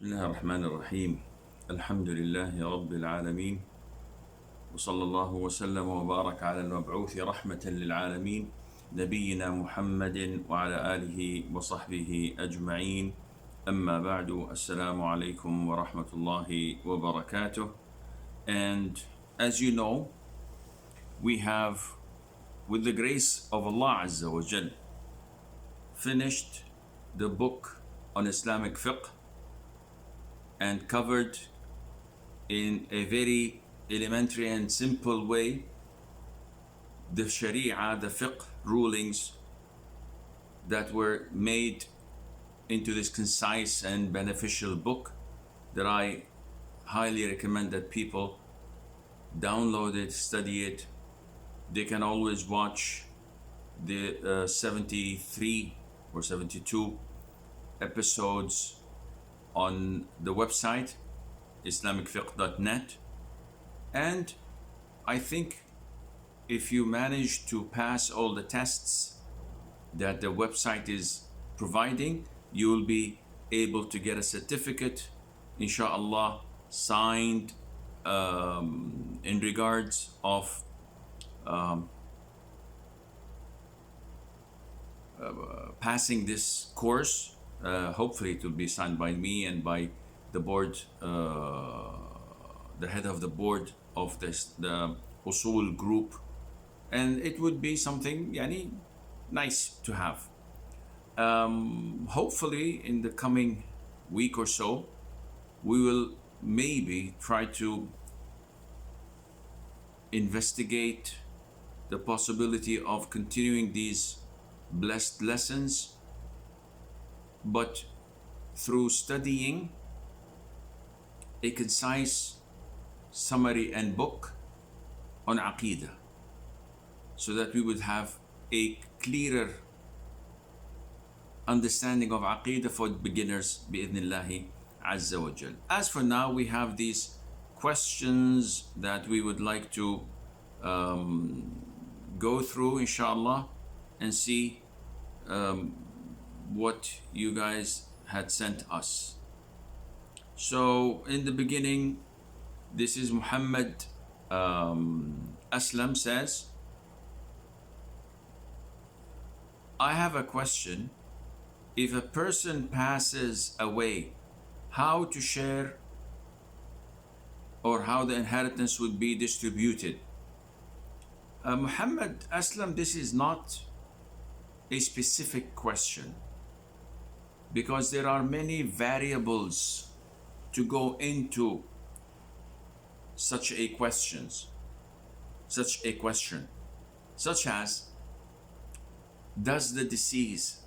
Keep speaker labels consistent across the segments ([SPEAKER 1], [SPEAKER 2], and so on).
[SPEAKER 1] بسم الله الرحمن الرحيم. الحمد لله رب العالمين، وصلى الله وسلم وبارك على المبعوث رحمة للعالمين نبينا محمد وعلى آله وصحبه أجمعين. أما بعد، السلام عليكم ورحمة الله وبركاته. And as you know, we have, with the grace of Allah Azza wa Jal, finished the book on Islamic Fiqh and covered in a very elementary and simple way the Sharia, the fiqh rulings that were made into this concise and beneficial book that I highly recommend that people download it, study it. They can always watch the 73 or 72 episodes on the website islamicfiqh.net. And I think if you manage to pass all the tests that the website is providing, you will be able to get a certificate, inshallah, signed in regards of passing this course. Hopefully it will be signed by me and by the board, the head of the board of the Usul group, and it would be something nice to have. Hopefully in the coming week or so, we will maybe try to investigate the possibility of continuing these blessed lessons, but through studying a concise summary and book on Aqidah, so that we would have a clearer understanding of Aqidah for beginners, bi'idhnillahi azza wa jal. As for now, we have these questions that we would like to go through, inshallah, and see what you guys had sent us. So in the beginning, this is Muhammad Aslam says, I have a question. If a person passes away, how to share or how the inheritance would be distributed? Muhammad Aslam, this is not a specific question, because there are many variables to go into such a question, such as, does the deceased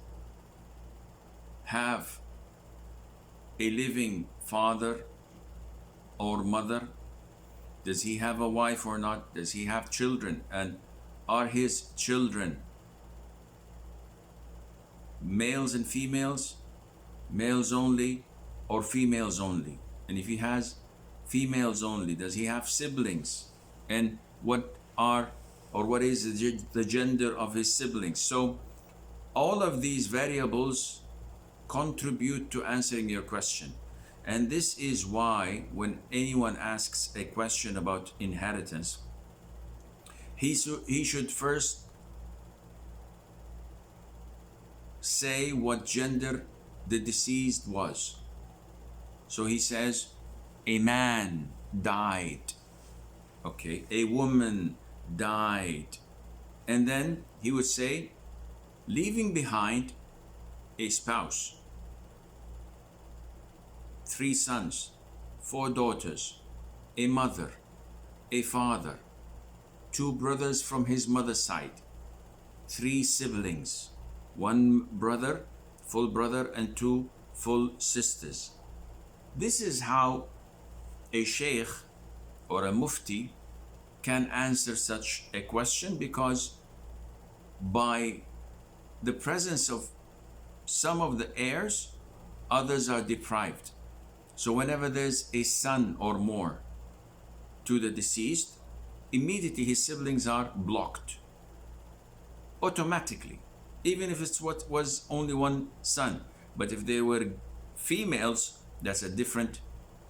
[SPEAKER 1] have a living father or mother? Does he have a wife or not? Does he have children? And are his children males and females, males only, or females only? And if he has females only, does he have siblings? And what is the gender of his siblings? So all of these variables contribute to answering your question. And this is why when anyone asks a question about inheritance, he should first say what gender the deceased was. So he says, a man died. Okay, a woman died. And then he would say, leaving behind a spouse, 3 sons, 4 daughters, a mother, a father, 2 brothers from his mother's side, 3 siblings, 1 brother, full brother, and 2 full sisters. This is how a sheikh or a mufti can answer such a question, because by the presence of some of the heirs, others are deprived. So whenever there's a son or more to the deceased, immediately his siblings are blocked automatically, even if it's what was only 1 son. But if they were females, that's a different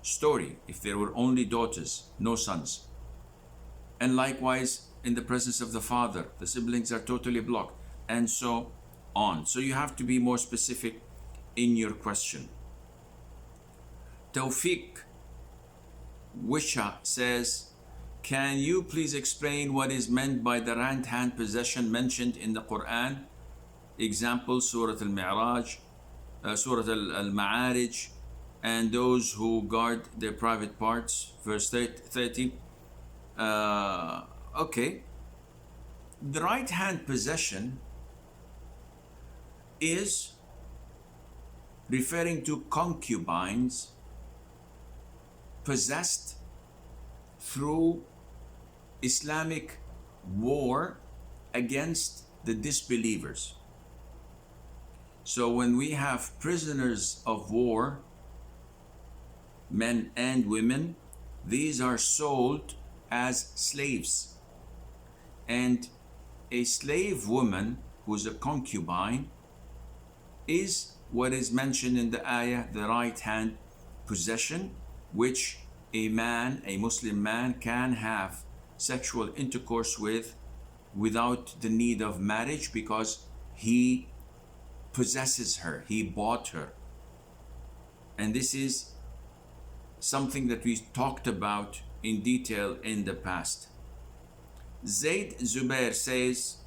[SPEAKER 1] story. If there were only daughters, no sons. And likewise, in the presence of the father, the siblings are totally blocked, and so on. So you have to be more specific in your question. Tawfiq Wisha says, can you please explain what is meant by the right hand possession mentioned in the Quran? Example, Surah Al-Mi'raj, Surah Al-Ma'arij, and those who guard their private parts, verse 30. Okay. The right hand possession is referring to concubines possessed through Islamic war against the disbelievers. So when we have prisoners of war, men and women, these are sold as slaves. And a slave woman who's a concubine is what is mentioned in the ayah, the right hand possession, which a man, a Muslim man, can have sexual intercourse with without the need of marriage, because he possesses her, he bought her. And this is something that we talked about in detail in the past. Zayd Zubair says,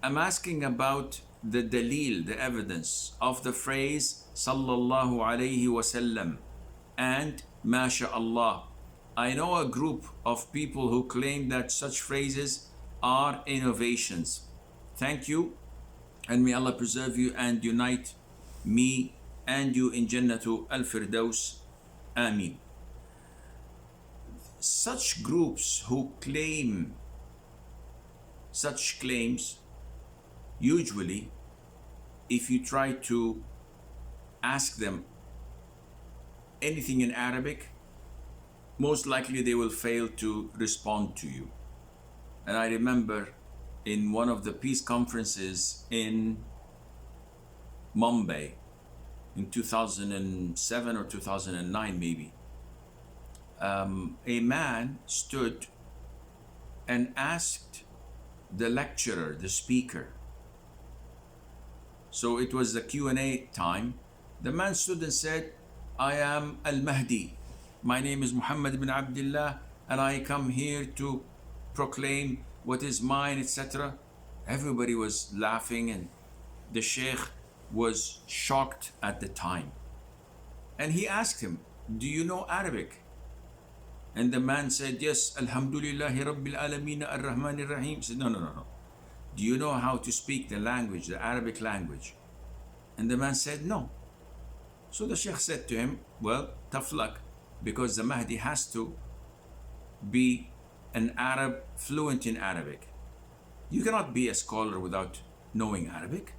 [SPEAKER 1] I'm asking about the dalil, the evidence of the phrase sallallahu alayhi wasallam and masha'Allah. I know a group of people who claim that such phrases are innovations. Thank you, and may Allah preserve you and unite me and you in Jannatu al-Firdaus. Ameen. Such groups who claim such claims, usually, if you try to ask them anything in Arabic, most likely they will fail to respond to you. And I remember in one of the peace conferences in Mumbai in 2007 or 2009 maybe, a man stood and asked the lecturer, the speaker. So it was the Q&A time. The man stood and said, I am Al-Mahdi. My name is Muhammad ibn Abdullah, and I come here to proclaim what is mine, etc. Everybody was laughing, and the Sheikh was shocked at the time. And he asked him, do you know Arabic? And the man said, yes, Alhamdulillahi Rabbil Alameen Ar-Rahman Ar-Rahim. He said, no. Do you know how to speak the language, the Arabic language? And the man said, no. So the Sheikh said to him, well, tough luck, because the Mahdi has to be an Arab fluent in Arabic. You cannot be a scholar without knowing Arabic.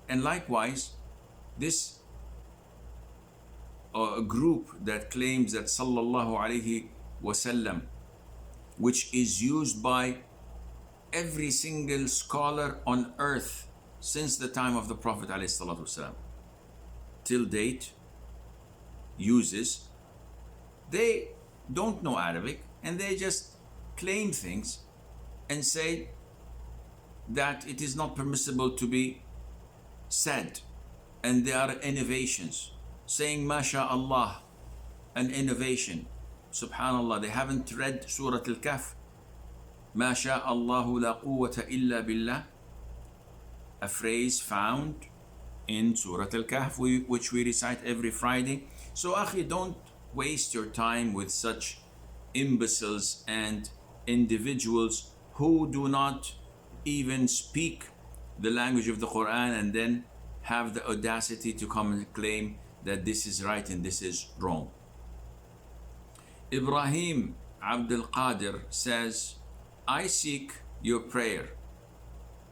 [SPEAKER 1] And likewise, this a group that claims that sallallahu alaihi wasallam, which is used by every single scholar on earth since the time of the Prophet alaihi salatu wasallam till date, uses, they don't know Arabic, and they just claim things and say that it is not permissible to be said, and they are innovations. Saying MashaAllah, an innovation. Subhanallah, they haven't read Surah Al-Kahf. MashaAllahu la quwwata illa billah, a phrase found in Surah Al-Kahf, which we recite every Friday. So akhi, don't waste your time with such imbeciles and individuals who do not even speak the language of the Quran, and then have the audacity to come and claim that this is right and this is wrong. Ibrahim Abdul Qadir says, I seek your prayer.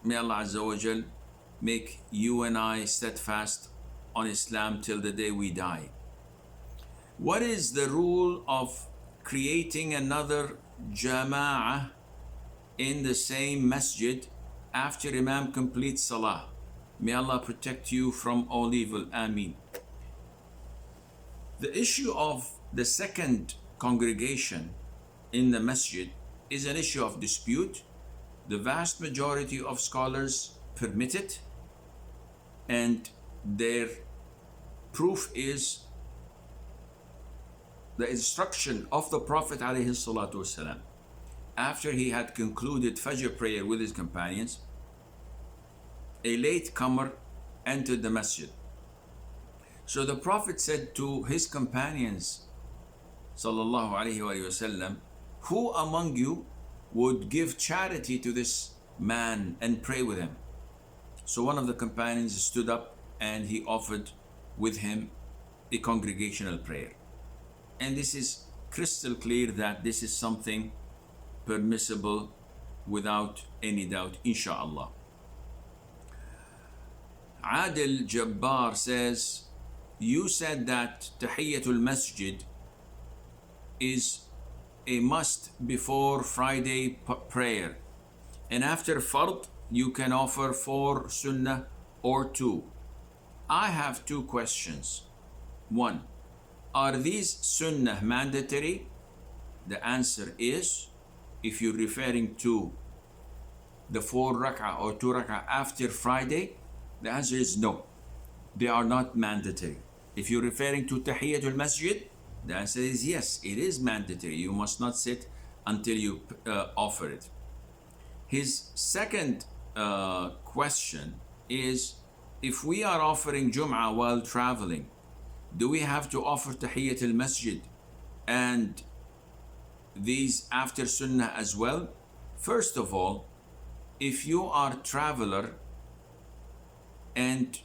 [SPEAKER 1] May Allah Azza wa Jal make you and I steadfast on Islam till the day we die. What is the rule of creating another jama'ah in the same masjid after Imam completes Salah? May Allah protect you from all evil. Ameen. The issue of the second congregation in the masjid is an issue of dispute. The vast majority of scholars permit it, and their proof is the instruction of the Prophet ﷺ. After he had concluded Fajr prayer with his companions, a late comer entered the masjid. So the Prophet said to his companions, sallallahu alaihi wasallam, who among you would give charity to this man and pray with him? So one of the companions stood up and he offered with him a congregational prayer. And this is crystal clear that this is something permissible without any doubt, inshallah. Adil Jabbar says, you said that Tahiyyatul Masjid is a must before Friday prayer, and after Fard you can offer 4 Sunnah or 2. I have 2 questions. 1, are these Sunnah mandatory? The answer is, if you're referring to the 4 rak'ah or 2 rak'ah after Friday, the answer is no, they are not mandatory. If you're referring to Tahiyyatul Masjid, the answer is yes, it is mandatory. You must not sit until you offer it. His second question is, if we are offering Jum'ah while traveling, do we have to offer Tahiyyatul Masjid and these after Sunnah as well? First of all, if you are a traveler and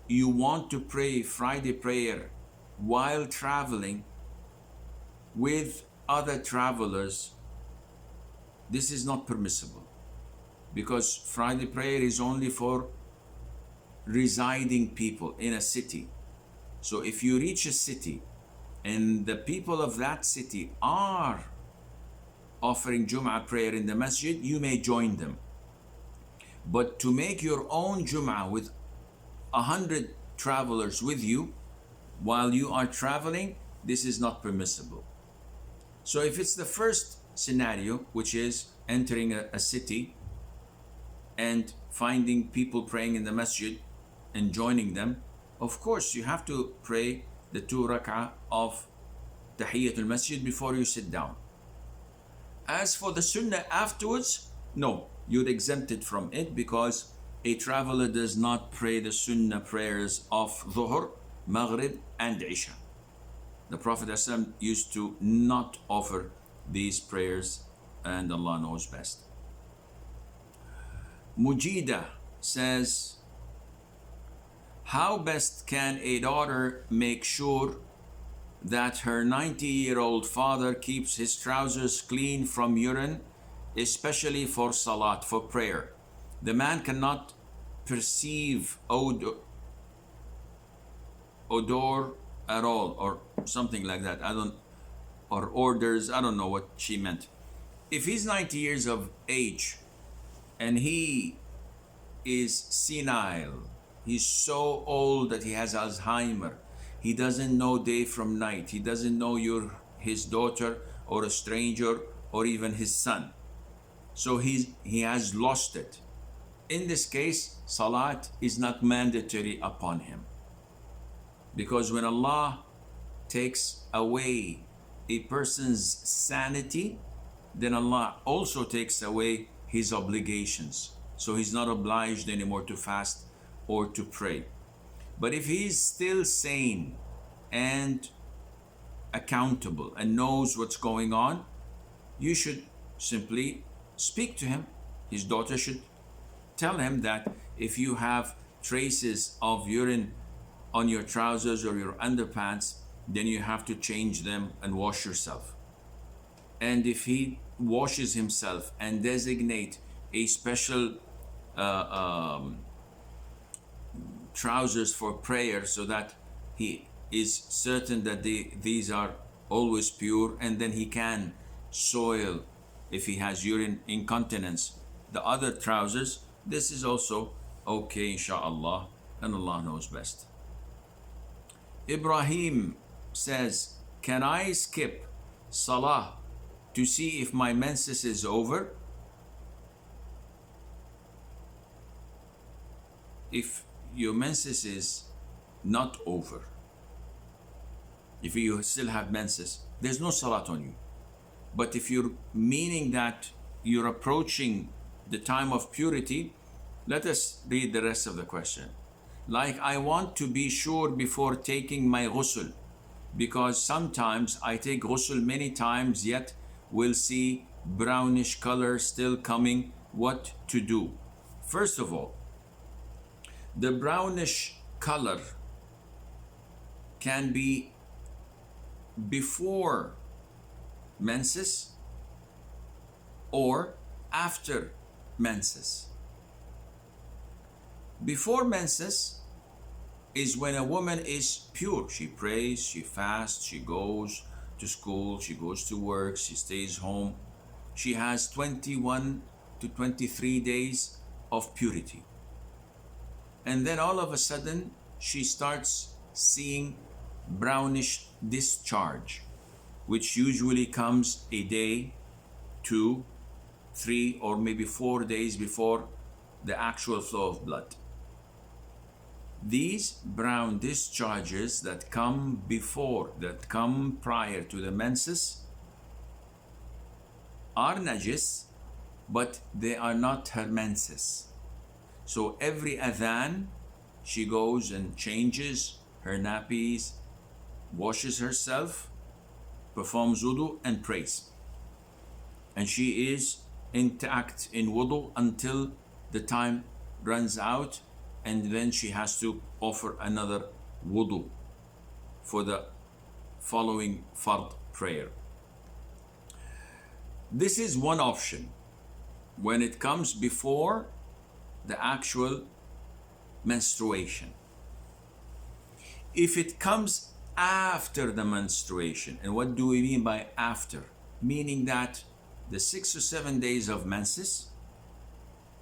[SPEAKER 1] you want to pray Friday prayer while traveling with other travelers, this is not permissible, because Friday prayer is only for residing people in a city. So if you reach a city and the people of that city are offering Jum'ah prayer in the masjid, you may join them. But to make your own Jum'ah with 100 travelers with you while you are traveling, this is not permissible. So if it's the first scenario, which is entering a city and finding people praying in the masjid and joining them, of course you have to pray the 2 rak'ah of Tahiyyatul Masjid before you sit down. As for the Sunnah afterwards, no, you're exempted from it, because a traveler does not pray the Sunnah prayers of Dhuhr, Maghrib and Isha. The Prophet ﷺ used to not offer these prayers, and Allah knows best. Mujida says, how best can a daughter make sure that her 90-year-old father keeps his trousers clean from urine, especially for salat, for prayer? The man cannot perceive odor at all, or something like that. Or orders, I don't know what she meant. If he's 90 years of age and he is senile, he's so old that he has Alzheimer, he doesn't know day from night, he doesn't know you're his daughter or a stranger or even his son, so he has lost it. In this case, salat is not mandatory upon him, because when Allah takes away a person's sanity, then Allah also takes away his obligations. So he's not obliged anymore to fast or to pray. But if he's still sane and accountable and knows what's going on, you should simply speak to him. His daughter should tell him that if you have traces of urine on your trousers or your underpants, then you have to change them and wash yourself. And if he washes himself and designate a special trousers for prayer, so that he is certain that these are always pure, and then he can soil, if he has urine incontinence, the other trousers, this is also okay, inshallah, and Allah knows best. Ibrahim says, can I skip Salah to see if my menses is over? If your menses is not over, if you still have menses, there's no Salat on you. But if you're meaning that you're approaching the time of purity, let us read the rest of the question. Like, I want to be sure before taking my ghusl, because sometimes I take ghusl many times, yet will see brownish color still coming. What to do? First of all, the brownish color can be before menses or after menses. Before menses is when a woman is pure. She prays, she fasts, she goes to school, she goes to work, she stays home. She has 21 to 23 days of purity. And then all of a sudden, she starts seeing brownish discharge, which usually comes a day, 2, 3, or maybe 4 days before the actual flow of blood. These brown discharges that come prior to the menses are najis, but they are not her menses. So every adhan, she goes and changes her nappies, washes herself, performs wudu and prays. And she is intact in wudu until the time runs out, and then she has to offer another wudu for the following fard prayer. This is one option when it comes before the actual menstruation. If it comes after the menstruation, and what do we mean by after? Meaning that the 6 or 7 days of menses,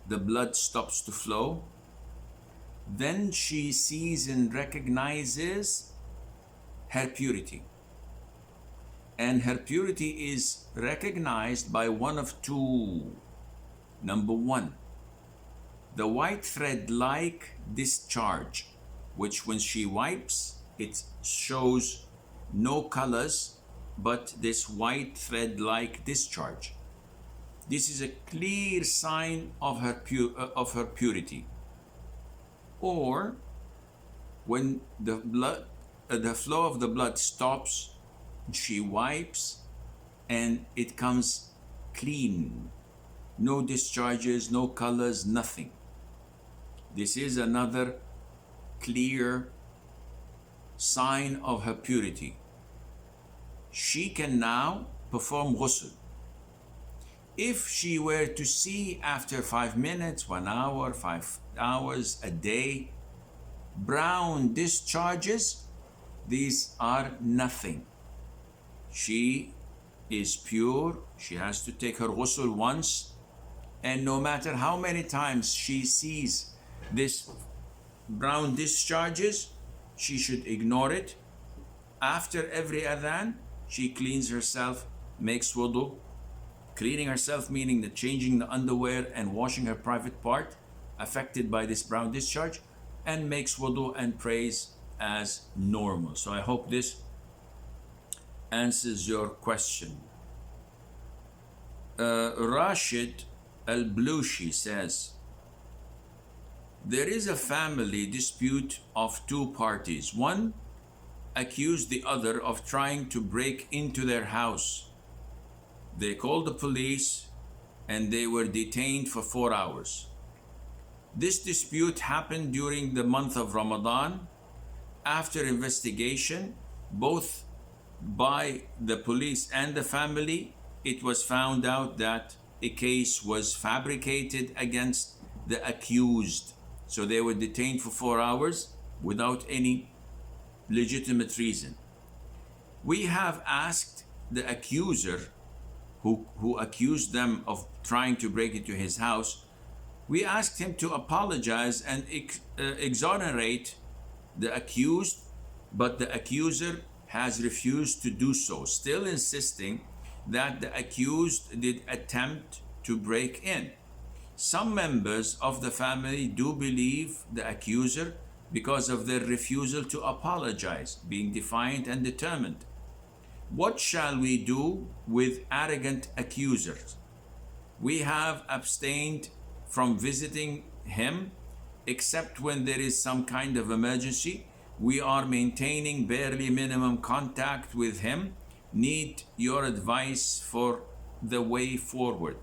[SPEAKER 1] the blood stops to flow, then she sees and recognizes her purity. And her purity is recognized by one of two. Number one, the white thread-like discharge, which when she wipes, it shows no colors, but this white thread-like discharge. This is a clear sign of her purity. Or when the flow of the blood stops, she wipes and it comes clean. No discharges, no colors, nothing. This is another clear sign of her purity. She can now perform ghusl. If she were to see after 5 minutes, 1 hour, 5 hours, a day, brown discharges, these are nothing. She is pure. She has to take her ghusl once, and no matter how many times she sees this brown discharges, she should ignore it. After every adhan, she cleans herself, makes wudu. Cleaning herself meaning the changing the underwear and washing her private part affected by this brown discharge, and makes wudu and prays as normal. So I hope this answers your question. Rashid Al-Blushi says, there is a family dispute of two parties. One accused the other of trying to break into their house. They called the police and they were detained for 4 hours. This dispute happened during the month of Ramadan. After investigation, both by the police and the family, it was found out that a case was fabricated against the accused. So they were detained for 4 hours without any legitimate reason. We have asked the accuser who accused them of trying to break into his house, we asked him to apologize and exonerate the accused, but the accuser has refused to do so, still insisting that the accused did attempt to break in. Some members of the family do believe the accuser because of their refusal to apologize, being defiant and determined. What shall we do with arrogant accusers? We have abstained from visiting him except when there is some kind of emergency. We are maintaining barely minimum contact with him. Need your advice for the way forward.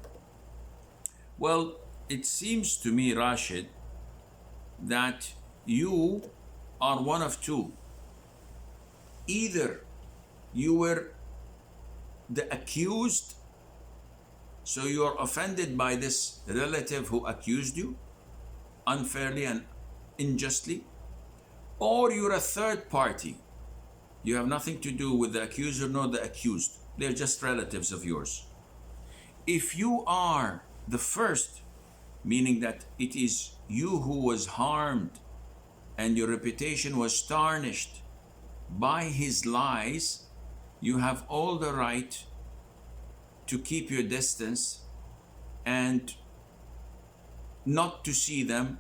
[SPEAKER 1] Well, it seems to me, Rashid, that you are one of two. Either you were the accused, so you are offended by this relative who accused you unfairly and unjustly, or you're a third party. You have nothing to do with the accuser nor the accused. They're just relatives of yours. If you are the first, meaning that it is you who was harmed and your reputation was tarnished by his lies, you have all the right to keep your distance and not to see them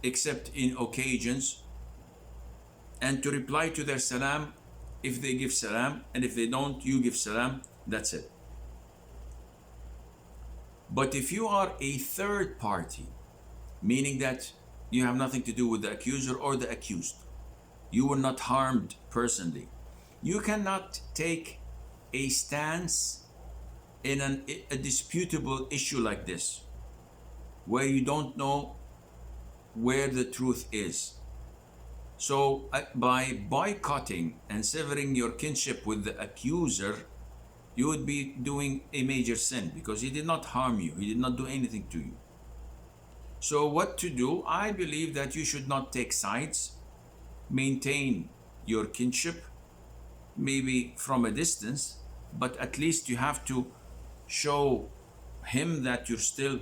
[SPEAKER 1] except in occasions, and to reply to their salam if they give salam, and if they don't, you give salam. That's it. But if you are a third party, meaning that you have nothing to do with the accuser or the accused, you were not harmed personally, you cannot take a stance in a disputable issue like this, where you don't know where the truth is. So by boycotting and severing your kinship with the accuser, you would be doing a major sin, because he did not harm you, he did not do anything to you. So what to do? I believe that you should not take sides, maintain your kinship, maybe from a distance, but at least you have to show him that you're still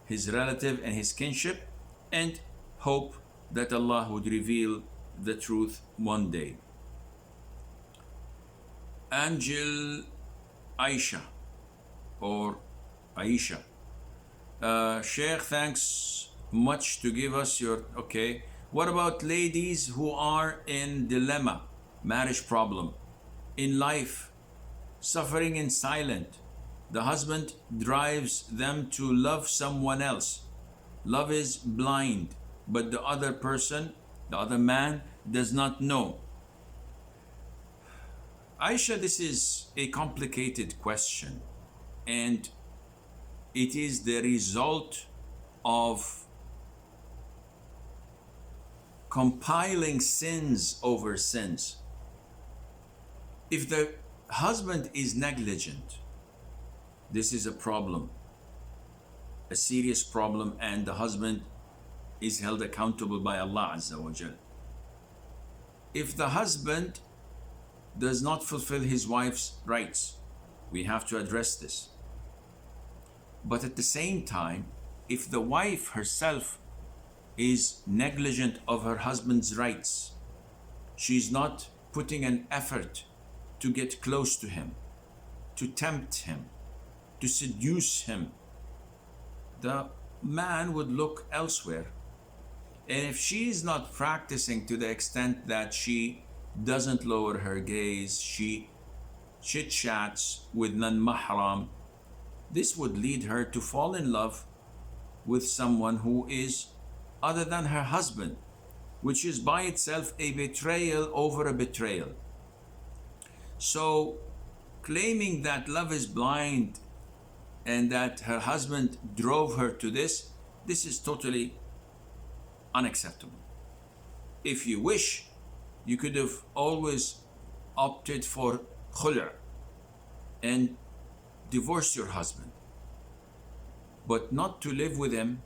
[SPEAKER 1] his relative and his kinship, and hope that Allah would reveal the truth one day. Angel Aisha or Aisha. Sheikh, thanks much to give us your, okay. What about ladies who are in dilemma, marriage problem, in life, suffering in silence? The husband drives them to love someone else. Love is blind, but the other person, the other man, does not know. Aisha, this is a complicated question, and it is the result of compiling sins over sins. If the husband is negligent, this is a problem, a serious problem, and the husband is held accountable by Allah Azza wa Jal. If the husband does not fulfill his wife's rights, we have to address this. But at the same time, if the wife herself is negligent of her husband's rights, she's not putting an effort to get close to him, to tempt him, to seduce him, the man would look elsewhere. And if she is not practicing to the extent that she doesn't lower her gaze, she chit-chats with non-mahram, this would lead her to fall in love with someone who is other than her husband, which is by itself a betrayal over a betrayal. So claiming that love is blind and that her husband drove her to this is totally unacceptable. If you wish, you could have always opted for khul' and divorce your husband, but not to live with him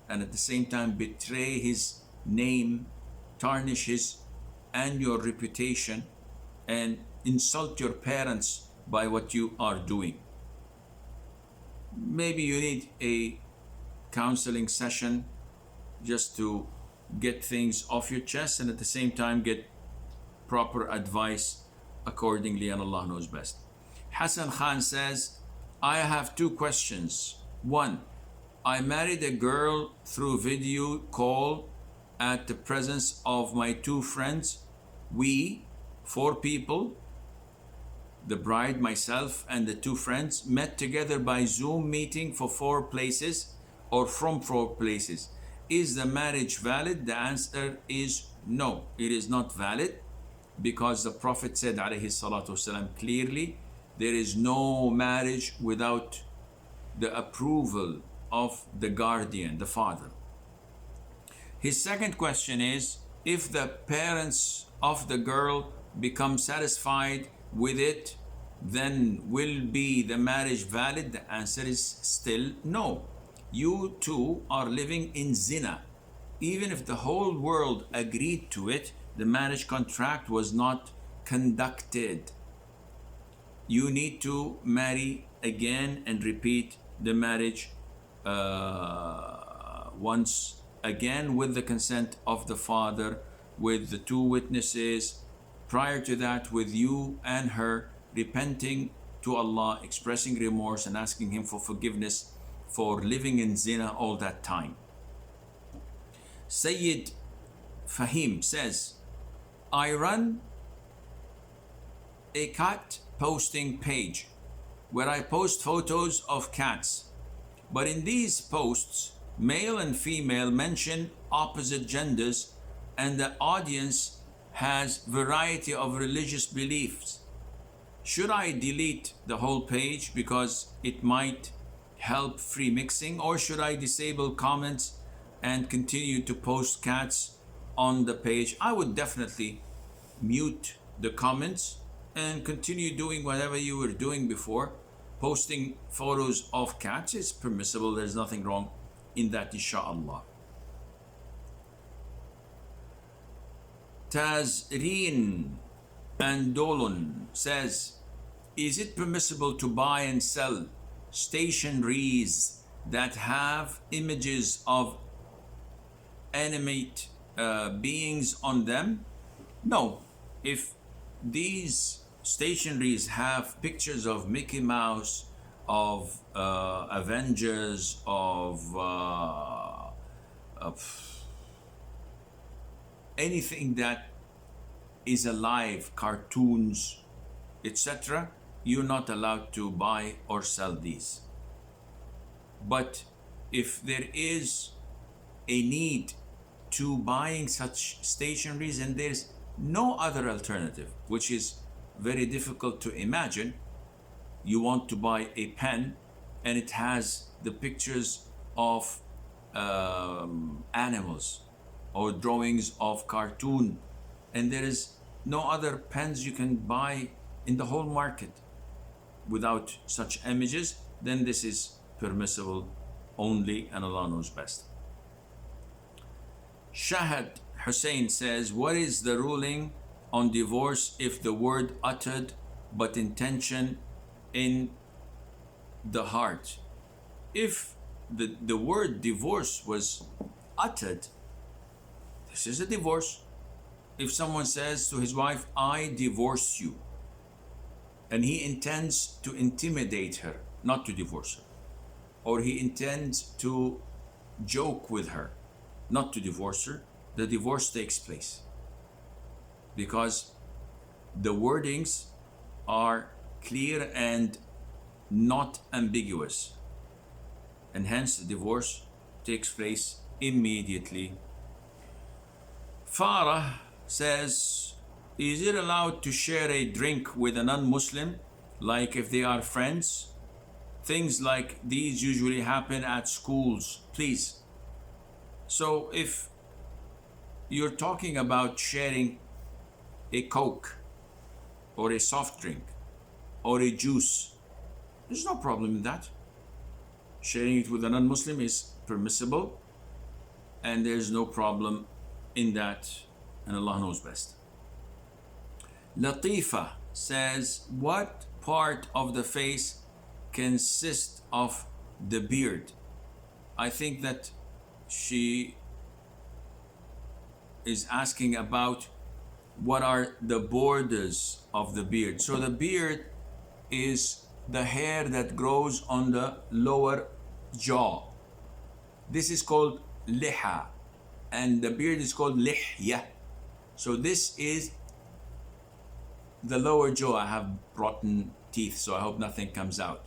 [SPEAKER 1] and at the same time betray his name, tarnish his and your reputation, and insult your parents by what you are doing. Maybe you need a counseling session just to get things off your chest and at the same time get proper advice accordingly, and Allah knows best. Hassan Khan says, I have two questions. One, I married a girl through video call at the presence of my two friends. We, four people, the bride, myself, and the two friends, met together by Zoom meeting for 4 places or from 4 places. Is the marriage valid? The answer is no, it is not valid, because the Prophet said, alayhi salatu wasalam, clearly, there is no marriage without the approval of the guardian, the father. His second question is, if the parents of the girl become satisfied with it, then will be the marriage valid? The answer is still no. You two are living in zina. Even if the whole world agreed to it, the marriage contract was not conducted. You need to marry again and repeat the marriage once again with the consent of the father, with the two witnesses. Prior to that, with you and her repenting to Allah, expressing remorse and asking Him for forgiveness for living in zina all that time. Sayyid Fahim says, I run a cat posting page where I post photos of cats, but in these posts, male and female mention opposite genders, and the audience has variety of religious beliefs. Should I delete the whole page because it might help free mixing, or should I disable comments and continue to post cats on the page? I would definitely mute the comments and continue doing whatever you were doing before. Posting photos of cats is permissible. There's nothing wrong in that, inshallah. Tazreen Andolun says, is it permissible to buy and sell stationaries that have images of animate beings on them? No. If these stationaries have pictures of Mickey Mouse, of Avengers, of anything that is alive, cartoons, etc., you're not allowed to buy or sell these. But if there is a need to buying such stationaries and there's no other alternative, which is very difficult to imagine, you want to buy a pen and it has the pictures of animals or drawings of cartoon, and there is no other pens you can buy in the whole market without such images, then this is permissible only, and Allah knows best. Shahad Hussein says, what is the ruling on divorce if the word uttered but intention in the heart? If the word divorce was uttered, this is a divorce. If someone says to his wife, I divorce you, and he intends to intimidate her, not to divorce her, or he intends to joke with her, not to divorce her, the divorce takes place, because the wordings are clear and not ambiguous, and hence the divorce takes place immediately. Farah says, is it allowed to share a drink with a non-Muslim, like if they are friends? Things like these usually happen at schools, please. So if you're talking about sharing a Coke or a soft drink or a juice, there's no problem in that. Sharing it with a non-Muslim is permissible, and there's no problem in that, and Allah knows best. Latifa says, what part of the face consists of the beard? I think that she is asking about what are the borders of the beard. So the beard is the hair that grows on the lower jaw. This is called liha, and the beard is called lihya. So this is the lower jaw. I have rotten teeth, so I hope nothing comes out.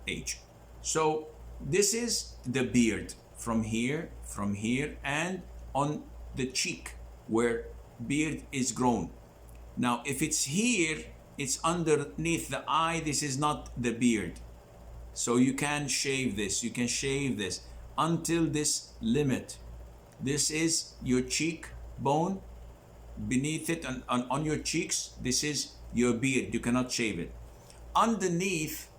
[SPEAKER 1] Age. So this is the beard from here, and on the cheek where beard is grown. Now, if it's here, it's underneath the eye. This is not the beard. So you can shave this. You can shave this until this limit. This is your cheek bone. Beneath it, on your cheeks, this is your beard. You cannot shave it. Underneath,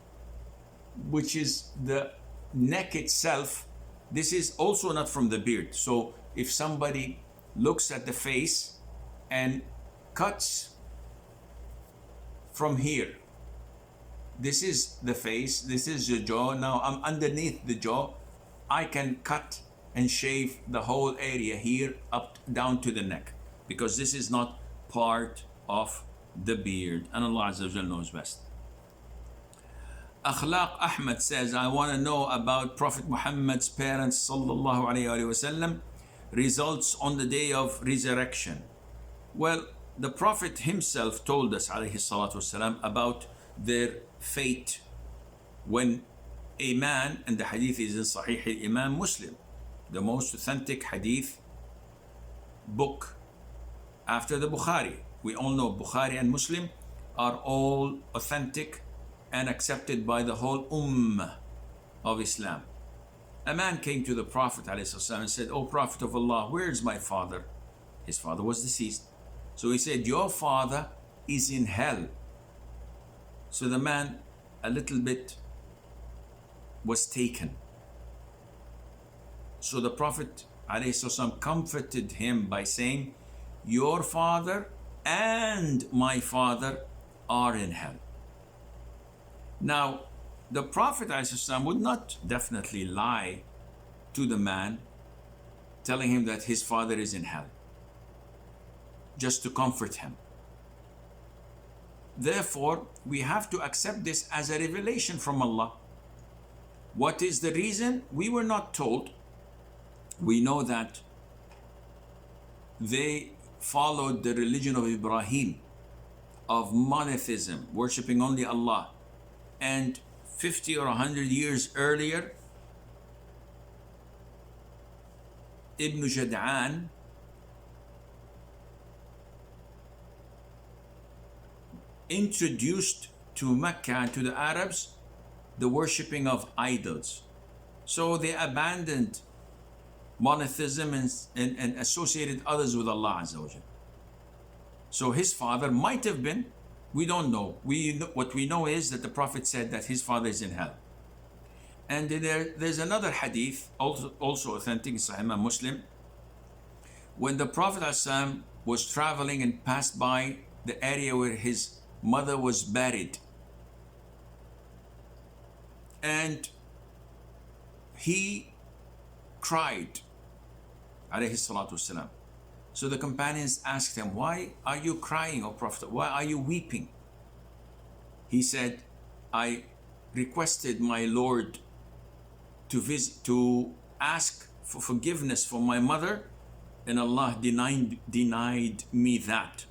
[SPEAKER 1] which is the neck itself, this is also not from the beard. So if somebody looks at the face and cuts from here, this is the face, this is your jaw. Now I'm underneath the jaw. I can cut and shave the whole area here up down to the neck, because this is not part of the beard, and Allah Azza wa Jal knows best. Akhlaq Ahmed says, I want to know about Prophet Muhammad's parents sallallahu alayhi wa sallam results on the day of resurrection. Well, the Prophet himself told us alayhi salatu wasalam about their fate when a man, and the hadith is in Sahih Imam Muslim, the most authentic hadith book after the Bukhari. We all know Bukhari and Muslim are all authentic and accepted by the whole ummah of Islam. A man came to the Prophet ﷺ and said, "O Prophet of Allah, where is my father?" His father was deceased. So he said, "Your father is in hell." So the man a little bit was taken. So the Prophet ﷺ comforted him by saying, "Your father and my father are in hell." Now, the Prophet ﷺ would not definitely lie to the man, telling him that his father is in hell, just to comfort him. Therefore, we have to accept this as a revelation from Allah. What is the reason? We were not told. We know that they followed the religion of Ibrahim, of monotheism, worshipping only Allah. And 50 or 100 years earlier, Ibn Jad'an introduced to Mecca and to the Arabs the worshipping of idols. So they abandoned monotheism and associated others with Allah Azza wa Jal. So his father might have been, we don't know. What we know is that the Prophet said that his father is in hell. And there's another hadith, also authentic in Sahih Muslim, when the Prophet ﷺ was traveling and passed by the area where his mother was buried. And he cried, alayhi salatu wasalam. So the companions asked him, "Why are you crying, O Prophet? Why are you weeping?" He said, "I requested my Lord to ask for forgiveness for my mother, and Allah denied me that,"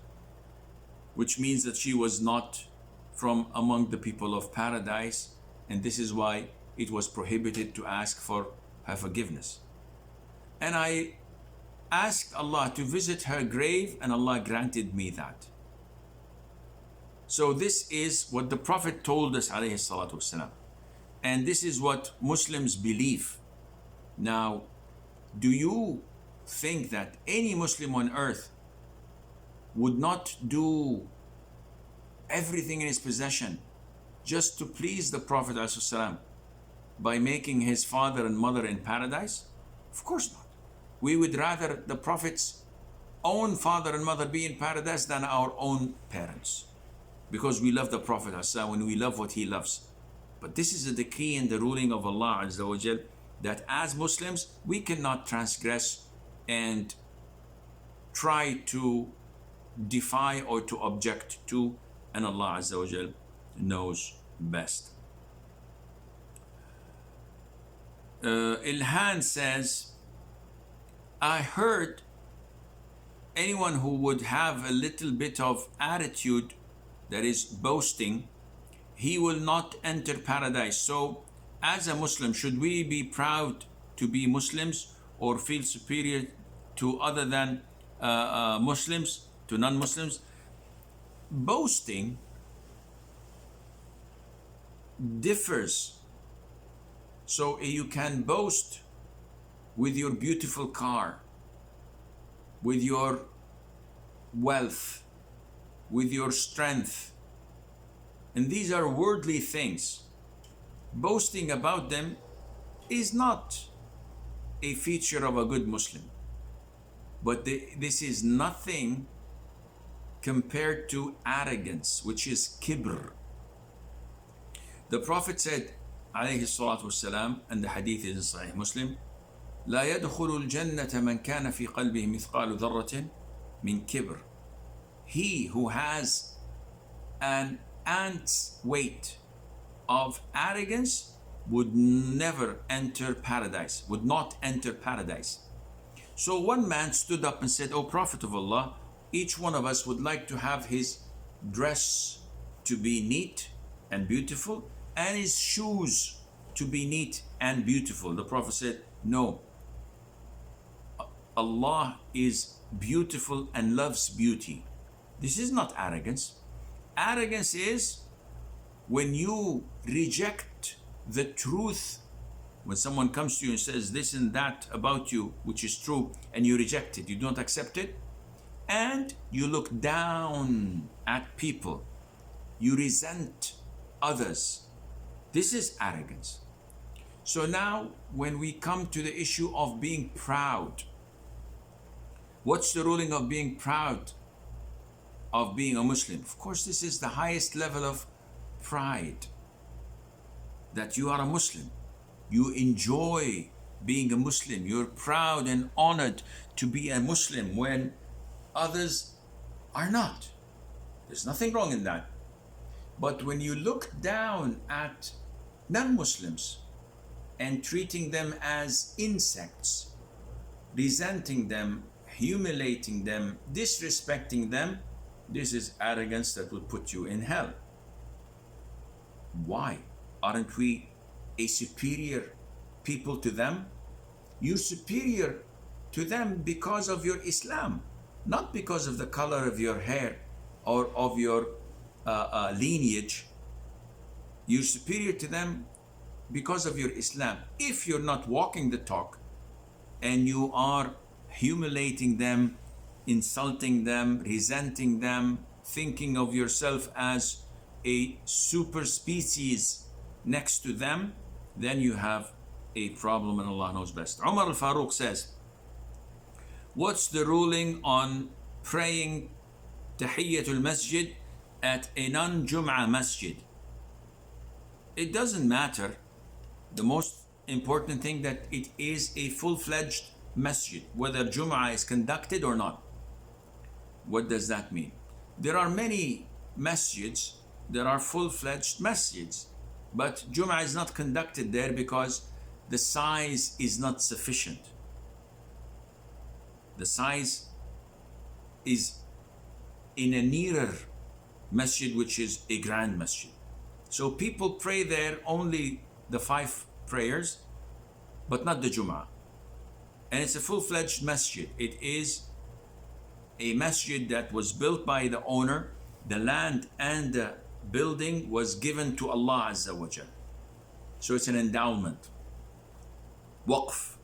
[SPEAKER 1] which means that she was not from among the people of paradise, and this is why it was prohibited to ask for her forgiveness. And I asked Allah to visit her grave, and Allah granted me that. So this is what the Prophet told us, alayhi salatu wasalam. And this is what Muslims believe. Now, do you think that any Muslim on earth would not do everything in his possession just to please the Prophet ﷺ by making his father and mother in paradise? Of course not. We would rather the Prophet's own father and mother be in paradise than our own parents, because we love the Prophet ﷺ and we love what he loves. But this is a decree and the ruling of Allah Azza wa Jal, that as Muslims we cannot transgress and try to defy or to object to, and Allah Azza wa Jal knows best. Ilhan says, I heard anyone who would have a little bit of attitude, that is boasting, he will not enter paradise. So as a Muslim, should we be proud to be Muslims or feel superior to other than Muslims, to non-Muslims? Boasting differs. So you can boast with your beautiful car, with your wealth, with your strength. And these are worldly things. Boasting about them is not a feature of a good Muslim. But this is nothing compared to arrogance, which is kibr. The Prophet said, alayhi salatu wassalam, and the hadith is in Sahih Muslim, لا يدخل الجنة من كان في قلبه مثقال ذرة من كبر. He who has an ant's weight of arrogance would never enter paradise, would not enter paradise. So one man stood up and said, O Prophet of Allah, each one of us would like to have his dress to be neat and beautiful and his shoes to be neat and beautiful. The Prophet said, no. Allah is beautiful and loves beauty. This is not arrogance. Arrogance is when you reject the truth. When someone comes to you and says this and that about you, which is true, and you reject it, you don't accept it, and you look down at people, you resent others. This is arrogance. So now when we come to the issue of being proud, what's the ruling of being proud of being a Muslim? Of course, this is the highest level of pride, that you are a Muslim. You enjoy being a Muslim. You're proud and honored to be a Muslim when others are not. There's nothing wrong in that. But when you look down at non-Muslims and treating them as insects, resenting them, humiliating them, disrespecting them, this is arrogance that will put you in hell. Why? Aren't we a superior people to them? You're superior to them because of your Islam, not because of the color of your hair or of your lineage. You're superior to them because of your Islam. If you're not walking the talk and you are humiliating them, insulting them, resenting them, thinking of yourself as a super species next to them, then you have a problem, and Allah knows best. Umar al-Faruq says, what's the ruling on praying Tahiyyatul Masjid at a non-Jum'ah masjid? It doesn't matter. The most important thing that it is a full-fledged masjid, whether Jum'ah is conducted or not. What does that mean? There are many masjids, there are full-fledged masjids, but Jum'ah is not conducted there because the size is not sufficient. The size is in a nearer masjid, which is a grand masjid. So people pray there only the 5 prayers, but not the Jum'ah. And it's a full-fledged masjid. It is a masjid that was built by the owner. The land and the building was given to Allah Azza wa Jal. So it's an endowment, waqf.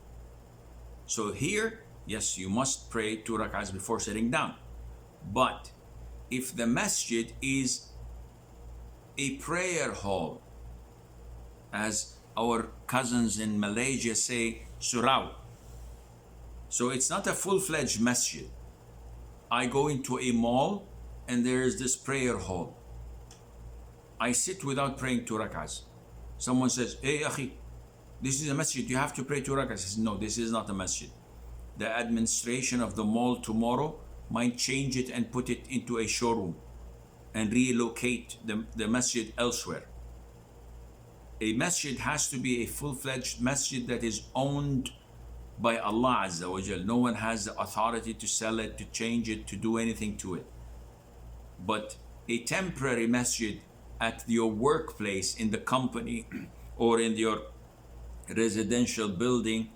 [SPEAKER 1] So here, yes, you must pray 2 rak'ahs before sitting down. But if the masjid is a prayer hall, as our cousins in Malaysia say, surau. So it's not a full-fledged masjid. I go into a mall and there is this prayer hall. I sit without praying 2 rak'ahs. Someone says, hey akhi, this is a masjid, you have to pray 2 rak'ahs. I says, no, this is not a masjid. the administration of the mall tomorrow might change it and put it into a showroom and relocate the masjid elsewhere. A masjid has to be a full-fledged masjid that is owned by Allah Azza wa Jal. No one has the authority to sell it, to change it, to do anything to it. But a temporary masjid at your workplace, in the company, or in your residential building,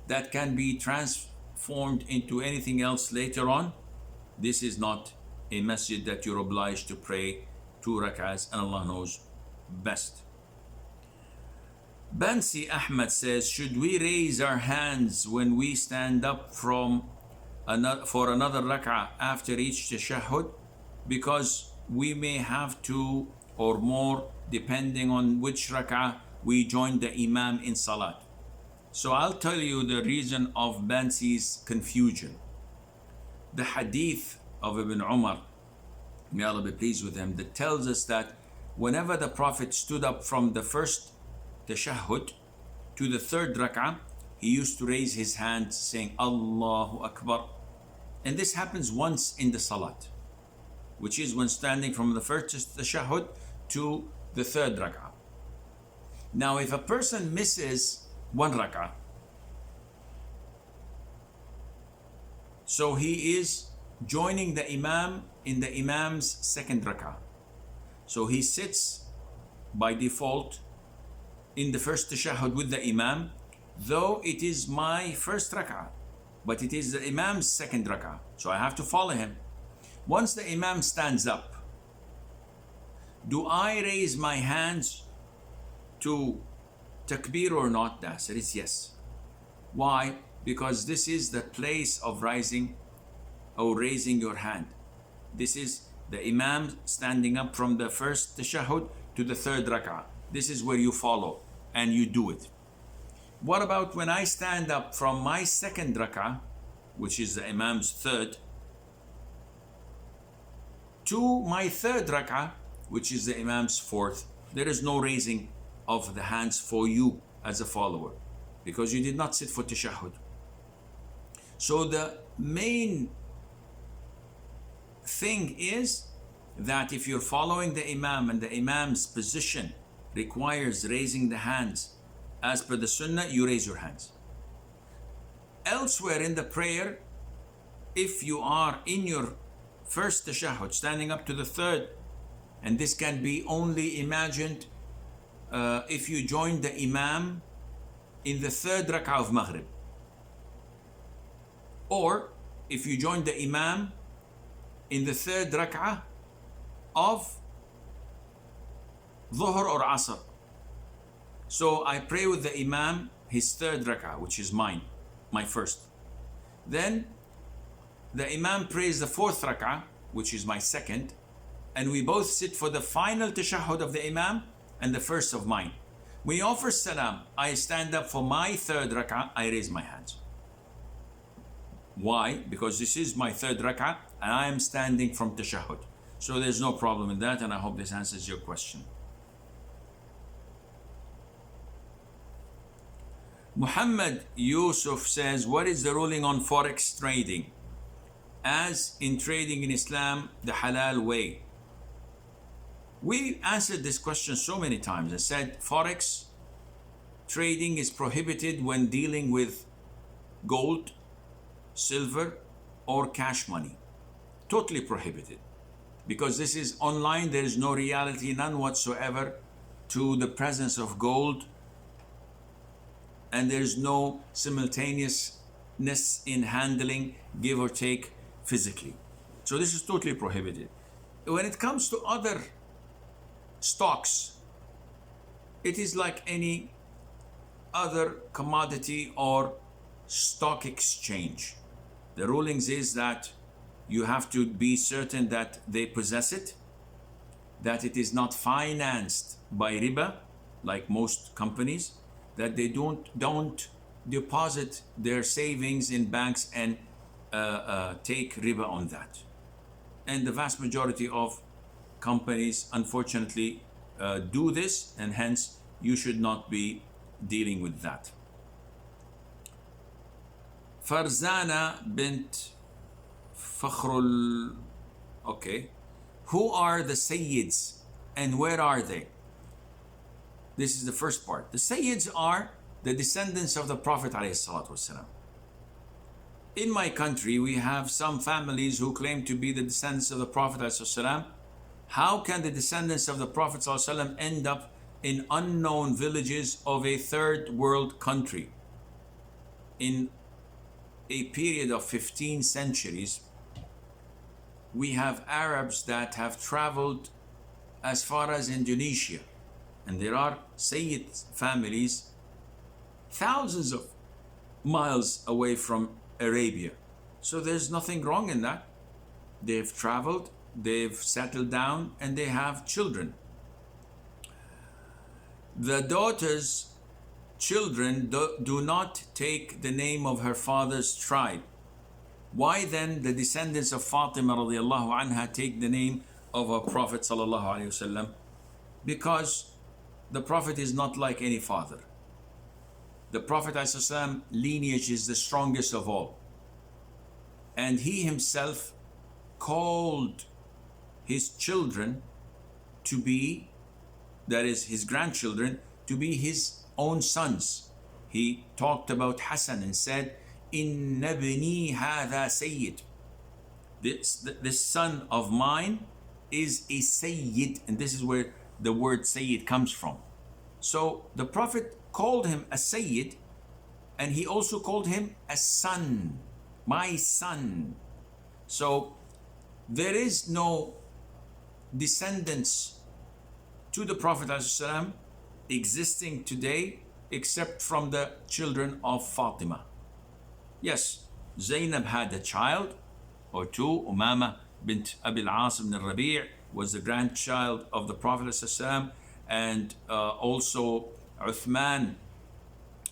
[SPEAKER 1] that can be transformed into anything else later on. This is not a masjid that you're obliged to pray 2 rak'ahs, and Allah knows best. Bansi Ahmed says, should we raise our hands when we stand up for another rak'ah after each tashahhud? Because we may have to or more depending on which rak'ah we join the imam in salat. So I'll tell you the reason of Bansi's confusion. The hadith of Ibn Umar, may Allah be pleased with him, that tells us that whenever the Prophet stood up from the first tashahhud to the third rak'ah, he used to raise his hand saying Allahu Akbar. And this happens once in the salat, which is when standing from the first tashahhud to the third rak'ah. Now, if a person misses 1 rak'ah, so he is joining the imam in the imam's second rak'ah. So he sits by default in the first tashahhud with the imam, though it is my first rak'ah, but it is the imam's second rak'ah. So I have to follow him. Once the imam stands up, do I raise my hands to takbir or not? The answer is yes. Why? Because this is the place of rising or raising your hand. This is the imam standing up from the first tashahhud to the third rak'ah. This is where you follow and you do it. What about when I stand up from my second rak'ah, which is the imam's third, to my third rak'ah, which is the imam's fourth? There is no raising of the hands for you as a follower, because you did not sit for tashahhud. So the main thing is that if you're following the imam and the imam's position requires raising the hands as per the sunnah, you raise your hands. Elsewhere in the prayer, if you are in your first tashahhud standing up to the third, and this can be only imagined if you join the imam in the third rak'ah of Maghrib, or if you join the imam in the third rak'ah of Dhuhr or Asr. So I pray with the imam his third rak'ah, which is mine, my first. Then the imam prays the fourth rak'ah, which is my second, and we both sit for the final tashahhud of the imam and the first of mine. When he offers salam, I stand up for my third rak'ah, I raise my hands. Why? Because this is my third rak'ah and I am standing from tashahhud. So there's no problem in that, and I hope this answers your question. Muhammad Yusuf says, what is the ruling on forex trading? As in trading in Islam, the halal way. We answered this question so many times. I said forex trading is prohibited when dealing with gold, silver, or cash money. Totally prohibited. Because this is online, there is no reality, none whatsoever, to the presence of gold, and there is no simultaneousness in handling, give or take, physically. So this is totally prohibited. When it comes to other stocks, it is like any other commodity or stock exchange. The rulings is that you have to be certain that they possess it, that it is not financed by riba, like most companies, that they don't deposit their savings in banks and take riba on that. And the vast majority of companies, unfortunately, do this, and hence you should not be dealing with that. Farzana bint Fakhrul. Okay. Who are the Sayyids and where are they? This is the first part. The Sayyids are the descendants of the Prophet ﷺ. In my country, we have some families who claim to be the descendants of the Prophet ﷺ. How can the descendants of the Prophet ﷺ end up in unknown villages of a third world country? In a period of 15 centuries, we have Arabs that have traveled as far as Indonesia, and there are Sayyid families thousands of miles away from Arabia. So there's nothing wrong in that. They've traveled, they've settled down, and they have children. The daughter's children do not take the name of her father's tribe. Why then the descendants of Fatima radiallahu anha take the name of our Prophet sallallahu alaihi wasallam? Because the Prophet is not like any father. The Prophet ﷺ lineage is the strongest of all. And he himself called his children to be, that is his grandchildren, to be his own sons. He talked about Hassan and said, Inna bni hadha sayyid. This son of mine is a sayyid, and this is where the word sayyid comes from. So the Prophet called him a sayyid, and he also called him a son, my son. So there is no descendants to the Prophet ﷺ existing today except from the children of Fatima. Yes, Zainab had a child or two. Umama bint Abil As ibn al-Rabi' was the grandchild of the Prophet ﷺ, and also Uthman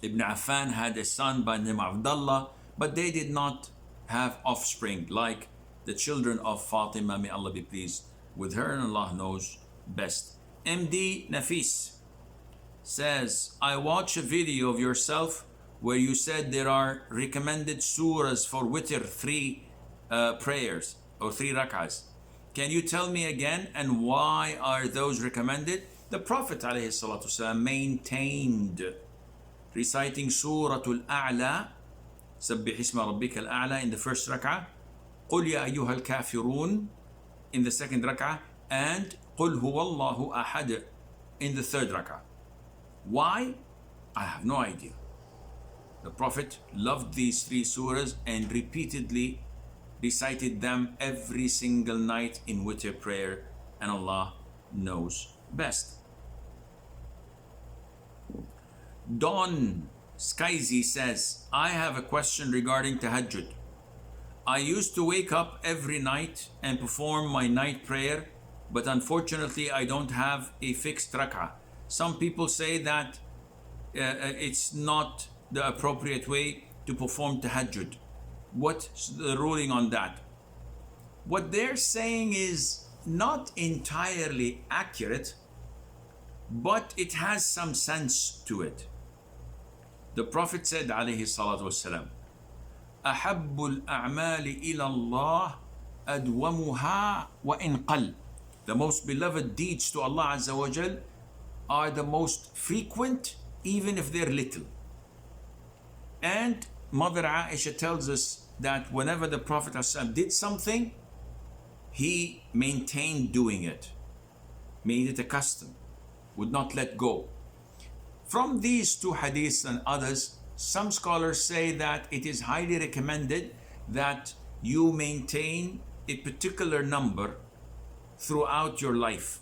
[SPEAKER 1] ibn Affan had a son by the name of Abdullah, but they did not have offspring like the children of Fatima, may Allah be pleased with her, and Allah knows best. MD Nafis says, I watched a video of yourself where you said there are recommended surahs for witr, 3 prayers or 3 rak'ahs. Can you tell me again, and why are those recommended? The Prophet ﷺ maintained reciting Suratul A'la, Sabbih Isma Rabbika Al-A'la in the first rak'ah, Qul Ya Ayyuhal Kafirun in the second rak'ah, and Qul Huwallahu Ahad in the third rak'ah. Why? I have no idea. The Prophet loved these 3 surahs and repeatedly recited them every single night in witr prayer, and Allah knows best. Don Skyzy says, I have a question regarding tahajjud. I used to wake up every night and perform my night prayer, but unfortunately I don't have a fixed rak'ah. Some people say that it's not the appropriate way to perform tahajjud. What's the ruling on that? What they're saying is not entirely accurate, but it has some sense to it. The Prophet said, alayhi salatu wasalam, أحب الأعمال إلى الله أدومها وإن قل. The most beloved deeds to Allah Azza wa Jal are the most frequent, even if they're little. And Mother Aisha tells us that whenever the Prophet ﷺ did something, he maintained doing it, made it a custom, would not let go. From these 2 hadiths and others, some scholars say that it is highly recommended that you maintain a particular number throughout your life,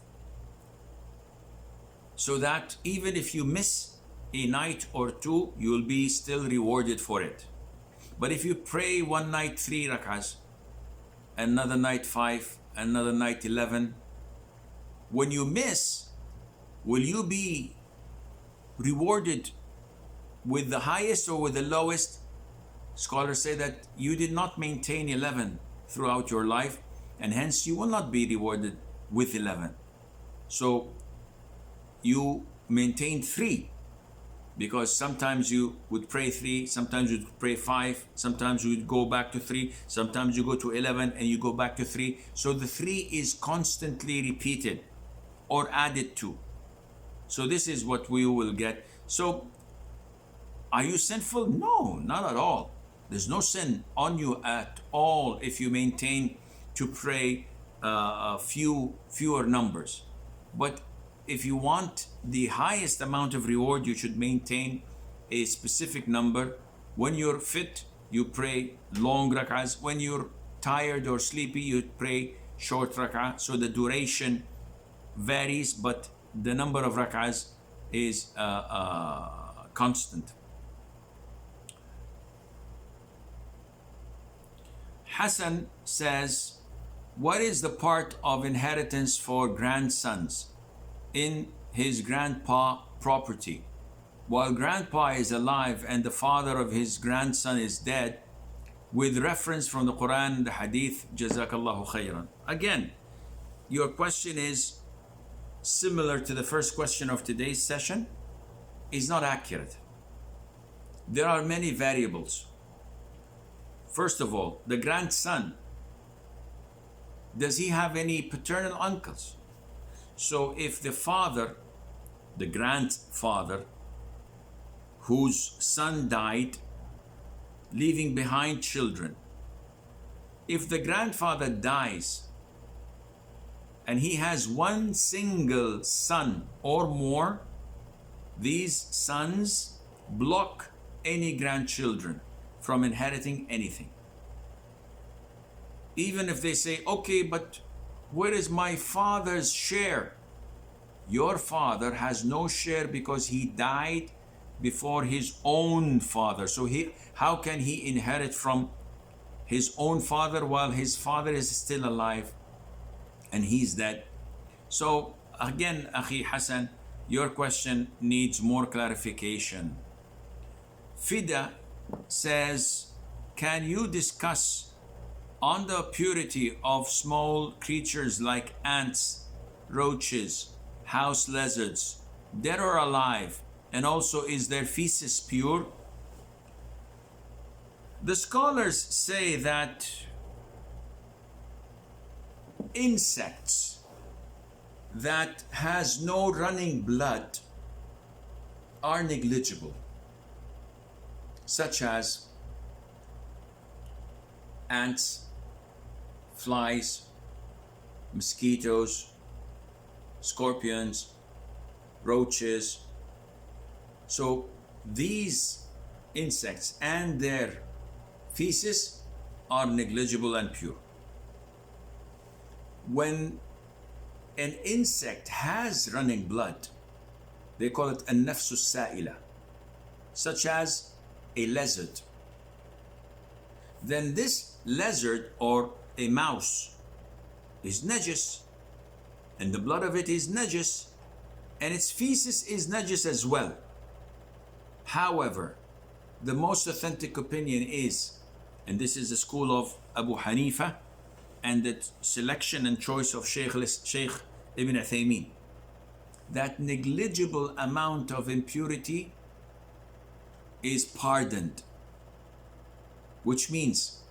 [SPEAKER 1] so that even if you miss a night or 2, you will be still rewarded for it. But if you pray one night 3 rak'ahs, another night 5, another night 11, when you miss, will you be rewarded with the highest or with the lowest? Scholars say that you did not maintain 11 throughout your life, and hence you will not be rewarded with 11. So you maintained 3. because sometimes you would pray 3, sometimes you would pray 5, sometimes you would go back to 3, sometimes you go to 11 and you go back to 3. So the 3 is constantly repeated or added to. So this is what we will get. So are you sinful? No, not at all. There's no sin on you at all if you maintain to pray fewer numbers. But if you want the highest amount of reward, you should maintain a specific number. When you're fit, you pray long rak'ahs. When you're tired or sleepy, you pray short rak'ah. So the duration varies, but the number of rak'ahs is constant. Hassan says, what is the part of inheritance for grandsons in his grandpa property while grandpa is alive and the father of his grandson is dead, with reference from the Quran and the Hadith? Jazakallahu khairan. Again, your question is similar to the first question of today's session, is not accurate. There are many variables. First of all, the grandson, does he have any paternal uncles? So if the father, the grandfather, whose son died, leaving behind children, if the grandfather dies and he has one single son or more, these sons block any grandchildren from inheriting anything. Even if they say, okay, but where is my father's share? Your father has no share because he died before his own father. So how can he inherit from his own father while his father is still alive and he's dead? So again, Akhi Hassan, your question needs more clarification. Fida says, can you discuss on the purity of small creatures like ants, roaches, house lizards, dead or alive, and also is their feces pure? The scholars say that insects that has no running blood are negligible, such as ants, flies, mosquitoes, scorpions, roaches. So these insects and their feces are negligible and pure. When an insect has running blood, they call it an-nafsu sa'ila, such as a lizard. Then this lizard or a mouse is najis, and the blood of it is najis, and its feces is najis as well. However, the most authentic opinion is, and this is the school of Abu Hanifa and the selection and choice of Sheikh Ibn Uthaymeen, that negligible amount of impurity is pardoned, which means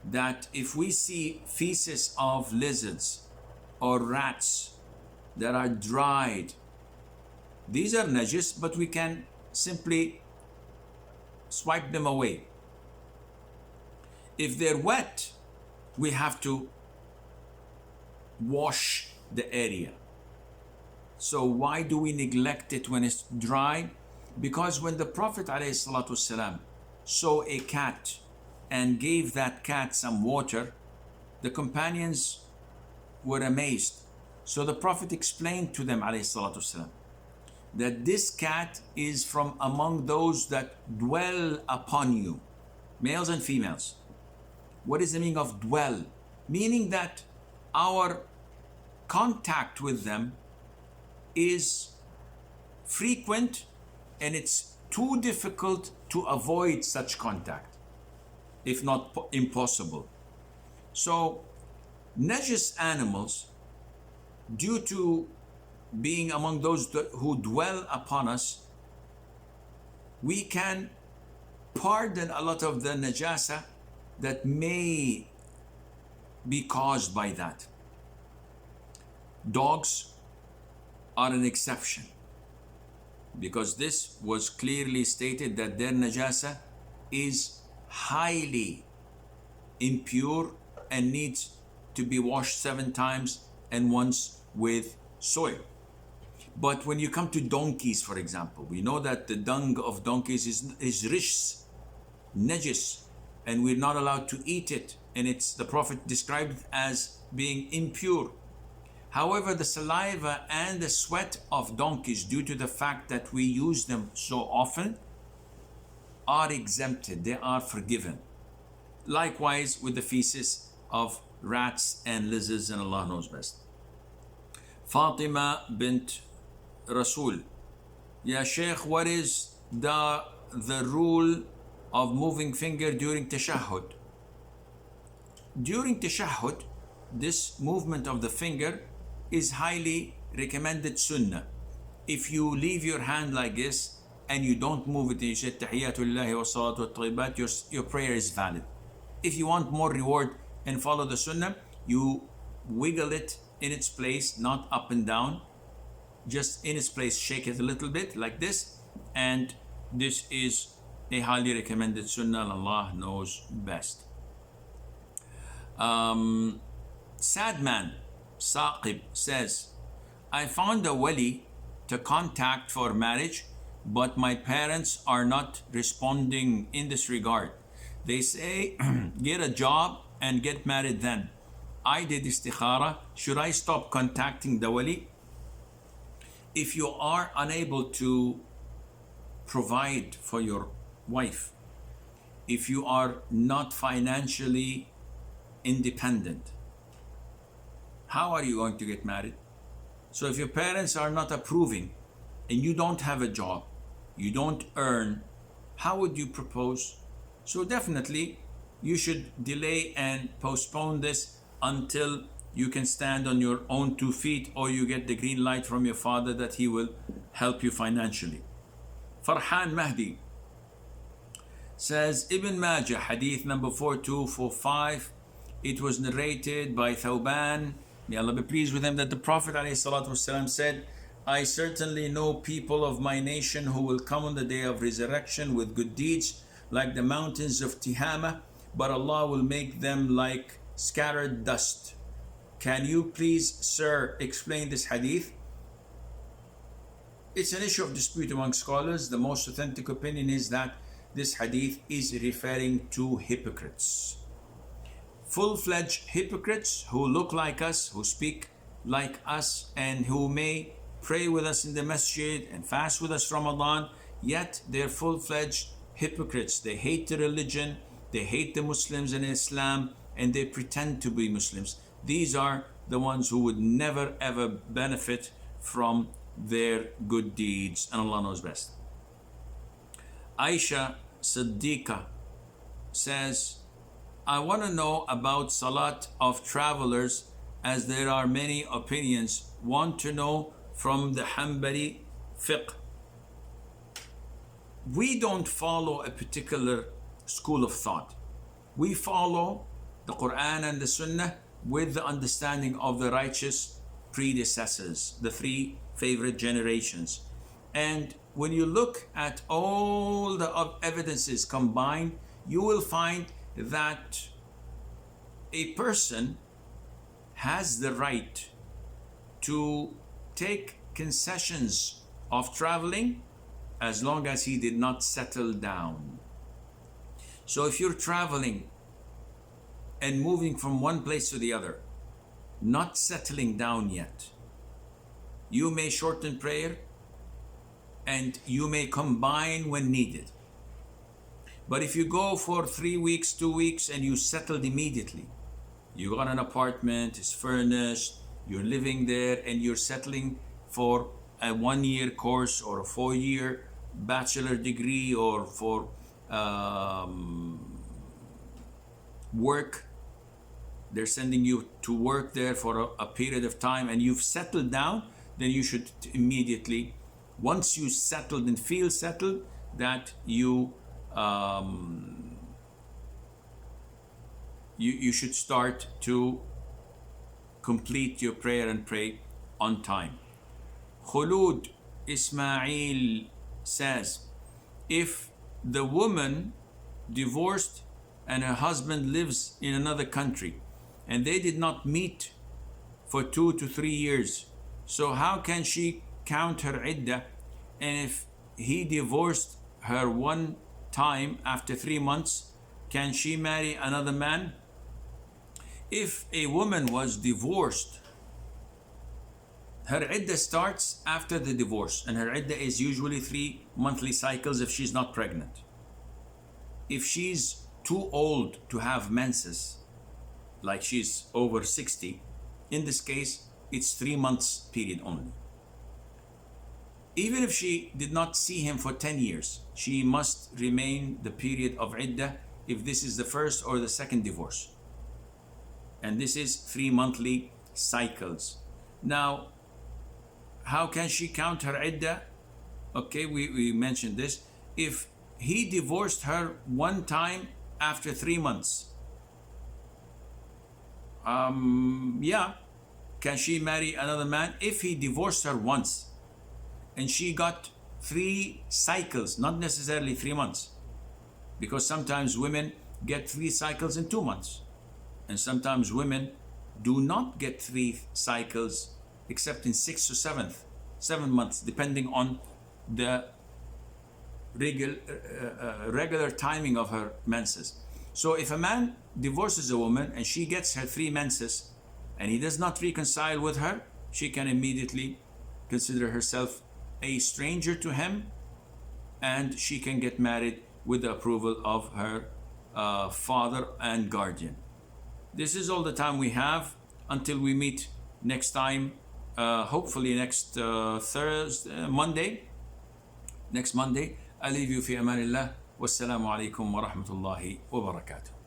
[SPEAKER 1] that if we see feces of lizards or rats that are dried, these are najis, but we can simply swipe them away. If they're wet, we have to wash the area. So why do we neglect it when it's dry? Because when the Prophet ﷺ saw a cat and gave that cat some water, the companions were amazed. So the Prophet explained to them ﷺ that this cat is from among those that dwell upon you, males and females. What is the meaning of dwell? Meaning that our contact with them is frequent and it's too difficult to avoid such contact, if not impossible. So najis animals, due to being among those who dwell upon us, we can pardon a lot of the najasa that may be caused by that. Dogs are an exception, because this was clearly stated that their najasa is highly impure and needs to be washed 7 times and once with soil. But when you come to donkeys, for example, we know that the dung of donkeys is rich, najis, and we're not allowed to eat it, and the Prophet described it as being impure. However, the saliva and the sweat of donkeys, due to the fact that we use them so often, are exempted, they are forgiven. Likewise with the feces of rats and lizards, and Allah knows best. Fatima bint Rasul: Ya Sheikh, what is the rule of moving finger during tashahhud? During tashahhud, this movement of the finger is highly recommended sunnah. If you leave your hand like this and you don't move it, and you say Tahiyatullahi wa salatu wa tayyibat, your prayer is valid. If you want more reward and follow the sunnah, you wiggle it in its place, not up and down, just in its place, shake it a little bit like this, and this is a highly recommended sunnah, and Allah knows best. Sadman Saqib says, I found a wali to contact for marriage, but my parents are not responding in this regard. They say, get a job and get married then. I did istikhara. Should I stop contacting the wali? If you are unable to provide for your wife, if you are not financially independent, how are you going to get married? So if your parents are not approving and you don't have a job, you don't earn, how would you propose? So definitely you should delay and postpone this until you can stand on your own 2 feet, or you get the green light from your father that he will help you financially. Farhan Mahdi says, Ibn Majah, hadith number 4245, it was narrated by Thawban, may Allah be pleased with him, that the Prophet ﷺ said, I certainly know people of my nation who will come on the day of resurrection with good deeds like the mountains of Tihama, but Allah will make them like scattered dust. Can you please, sir, explain this hadith? It's an issue of dispute among scholars. The most authentic opinion is that this hadith is referring to hypocrites. Full-fledged hypocrites who look like us, who speak like us, and who may pray with us in the masjid and fast with us Ramadan, yet they're full-fledged hypocrites. They hate the religion, they hate the Muslims and Islam, and they pretend to be Muslims. These are the ones who would never ever benefit from their good deeds, and Allah knows best. Aisha Siddiqa says, I want to know about salat of travelers, as there are many opinions. Want to know from the Hanbali Fiqh. We don't follow a particular school of thought. We follow the Quran and the Sunnah with the understanding of the righteous predecessors, the 3 favorite generations. And when you look at all the evidences combined, you will find that a person has the right to take concessions of traveling as long as he did not settle down. So if you're traveling and moving from one place to the other, not settling down yet, you may shorten prayer and you may combine when needed. But if you go for 3 weeks, 2 weeks, and you settled immediately, you got an apartment, it's furnished, you're living there, and you're settling for a 1-year course or a 4-year bachelor degree, or for work, they're sending you to work there for a period of time, and you've settled down, then you should immediately, once you settled and feel settled, that you should start to complete your prayer and pray on time. Khulud Ismail says, if the woman divorced and her husband lives in another country and they did not meet for 2 to 3 years, so how can she count her iddah? And if he divorced her one time after 3 months, can she marry another man? If a woman was divorced, her iddah starts after the divorce, and her iddah is usually 3 monthly cycles if she's not pregnant. If she's too old to have menses, like she's over 60, in this case, it's 3 months period only. Even if she did not see him for 10 years, she must remain the period of iddah if this is the first or the second divorce. And this is 3 monthly cycles. Now, how can she count her iddah? Okay, we mentioned this. If he divorced her one time after 3 months, yeah, can she marry another man? If he divorced her once and she got 3 cycles, not necessarily 3 months, because sometimes women get 3 cycles in 2 months, and sometimes women do not get 3 cycles except in 6th or 7 months, depending on the regular timing of her menses. So if a man divorces a woman and she gets her 3 menses and he does not reconcile with her, she can immediately consider herself a stranger to him, and she can get married with the approval of her father and guardian. This is all the time we have until we meet next time, hopefully next Monday. Next Monday. I leave you fi amanillah. Wassalamu alaikum wa rahmatullahi wa barakatuh.